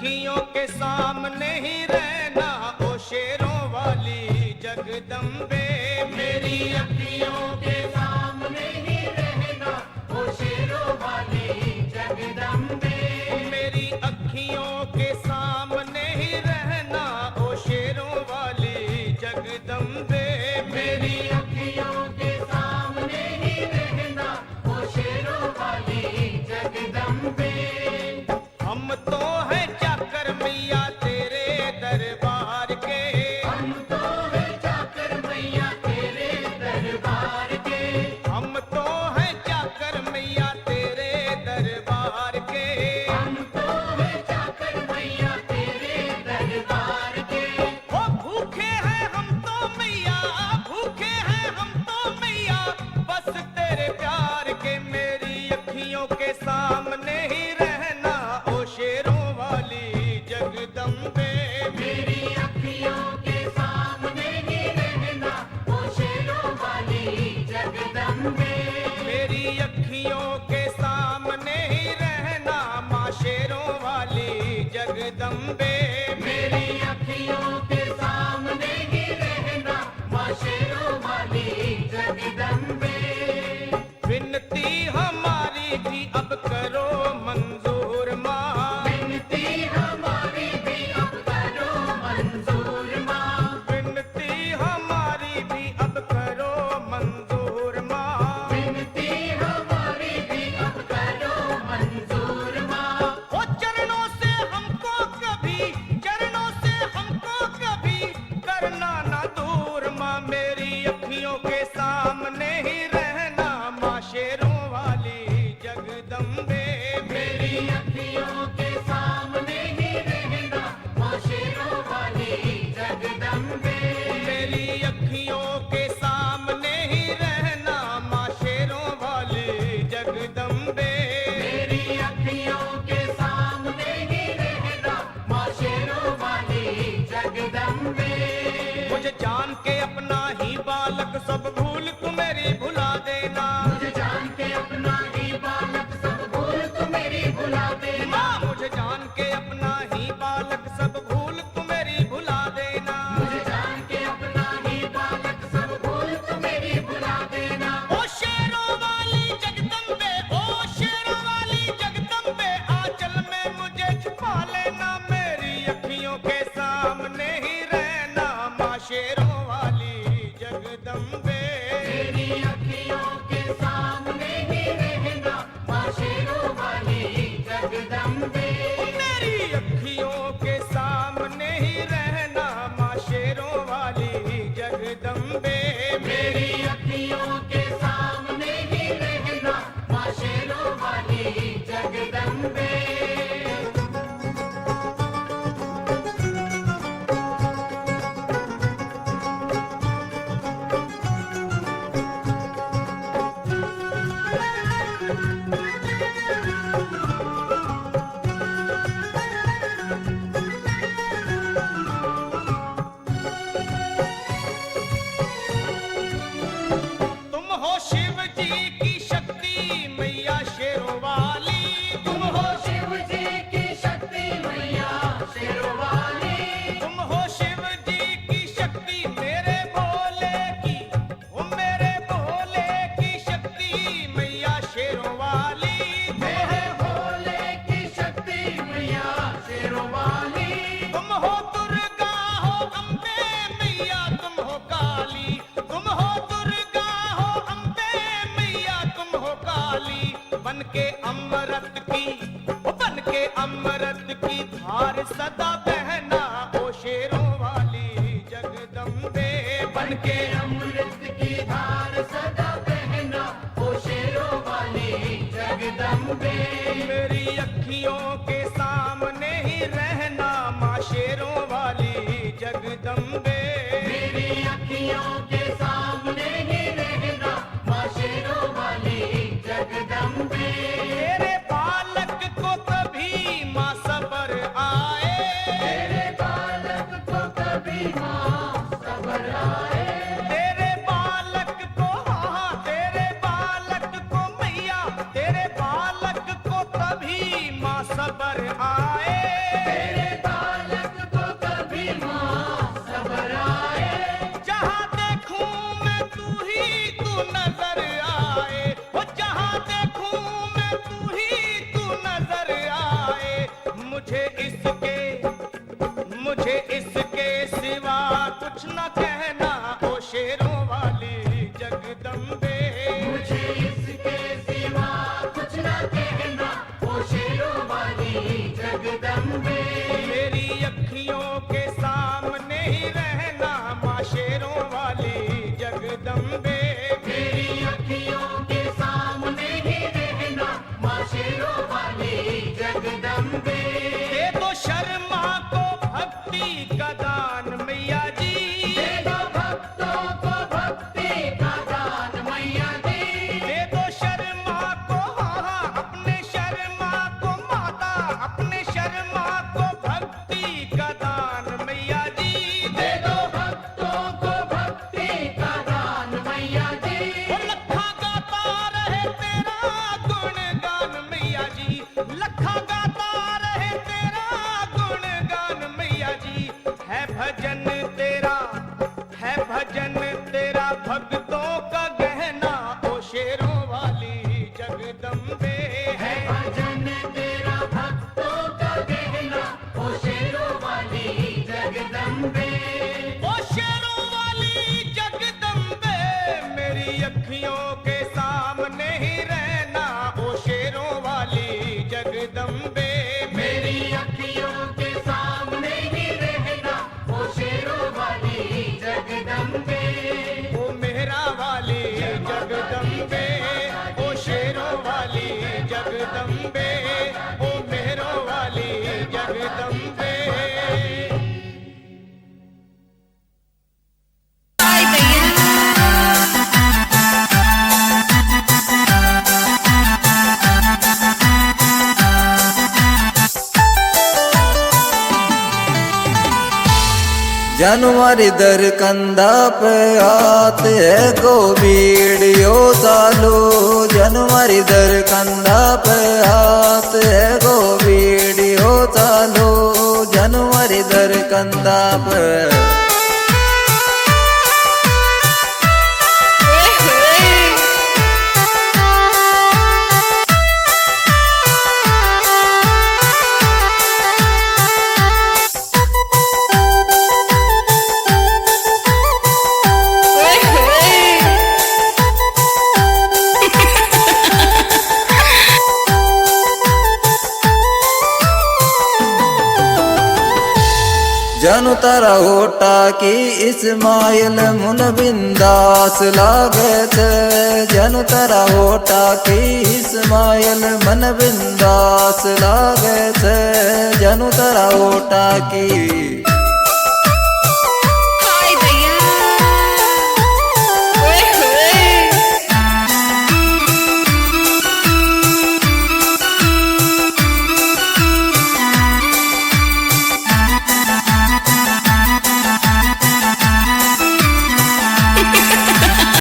अखियों के सामने ही रहना ओ शेरों वाली जगदम्बे। मेरी अखियों के सामने ही रहना ओ शेरों वाली जगदम्बे। मेरी अखियों के सामने ही रहना ओ शेरों वाली जगदम्बे। मेरी अखियों के सामने ही रहना ओ शेरों वाली जगदम्बे। हम तो हैं चाकर मैया तेरे दरबार के। हम तो हैं चाकर मैया तेरे दरबार के। हम तो हैं चाकर मैया तेरे दरबार के। हम तो हैं चाकर मैया तेरे दरबार के। ओ भूखे हैं हम तो मैया, भूखे हैं हम तो मैया, बस तेरे प्यार के। मेरी अखियों के सामने ही रहना ओ शेरों वाली जगदम्बे। मेरी अखियों के सामने ही रहना ओ शेरों वाली जगदम्बे। मेरी अखियों के सामने ही रहना माँ शेरों वाली जगदम्बे। मेरी अखियों के सामने ही रहना माँ शेरों वाली जगदम्बे। विनती हमारी भी अब करो मंजूर माँ। विनती हमारी भी अब करो मंजूर माँ। विनती हमारी भी अब करो मंजूर माँ। विनती हमारी भी अब करो मंजूर माँ। ओ चरणों से हमको कभी, चरणों से हमको कभी करना ना दूर माँ। मेरी अखियों के सामने ही रहना माँ शेरों वाली जगदम्बे। मेरी अखियों के सामने ही रहना माँ शेरों वाली जगदम्बे। मेरी अखियों के सामने ही रहना माँ शेरों वाली जगदम्बे। मेरी अखियों के सामने ही रहना माँ शेरों वाली जगदम्बे। मुझे जान के अपना ही बालक सब भूल तू मेरी भुला देना। मुझे जान के अपना ही बालक सब भूल तू मेरी भुला देना। मुझे जान के अपना ही बालक सब भूल तू मेरी भुला देना। मुझे जान के अपना ही बालक सब भूल तू मेरी भुला देना। ओ शेरों वाली जगदम्बे, ओ शेरों वाली जगदम्बे, आंचल में मुझे छुपा लेना। मेरी अखियों के सामने ही रहना माँ शेरों वाली जगदम्बे। मेरी अखियों के सामने ही रहना माँ शेरों वाली जगदम्बे। मेरी अखियों के सामने ही रहना माँ शेरों वाली जगदम्बे। मेरी अखियों के सामने ही रहना माँ शेरों वाली जगदम्बे। तुम हो शिव जी की शक्ति मैया शेरों वाली। तुम हो शिव जी की शक्ति मैया शेरों वाली। तुम हो शिव जी की शक्ति मेरे भोले की, ओ मेरे भोले की शक्ति मैया शेरों वाली। मेरे भोले की शक्ति मैया शेरों वाली। तुम हो दुर्गा हो अम्बे मैया तुम हो काली। तुम हो दुर्गा हो अम्बे मैया तुम हो काली। बन के अमृत की, ओ बन के अमृत की धार सदा बहना ओ शेरों वाली जगदम्बे। बन के अमृत की धार सदा बहना ओ शेरों वाली जगदम्बे। मेरी अखियों के सामने ही रहना माँ शेरों वाली जगदम्बे। मेरी अखियों के सामने ही रहना माँ शेरों वाली जगदम्बे। तेरे बालक को कभी माँ सबर आए। तेरे बालक को कभी माँ सबर आए। तेरे बालक को, हाँ तेरे बालक को मैया, तेरे बालक को कभी माँ सबर आए। तेरे जगदम्बे है भजन तेरा भक्तों का कहना, ओ शेरों वाली जगदम्बे। ओ शेरों वाली जगदम्बे मेरी अखियों के सामने ही रहना, ओ शेरों वाली जगदम्बे मेरी अखियों के सामने ही रहना, ओ शेरों वाली जगदम्बे। ओ मेहरा वाली जगदम्बे, ओ शेरों वाली जगदम्बे, ओ मेहरों वाली जगदम्बे। जनवरी दर कंधा पे आते है गोबीड़ियो चालू, जनवरी दर कंधा पे आते है गोबीड़ियो चालू, जनवरी दर कंधा पे। जनु तारा होटा की इस्माइल मुन बिंदास लागे थे, जनु तारा होटा की इस्माइल मन बिंदास लागे थे, जनु तारा होटा की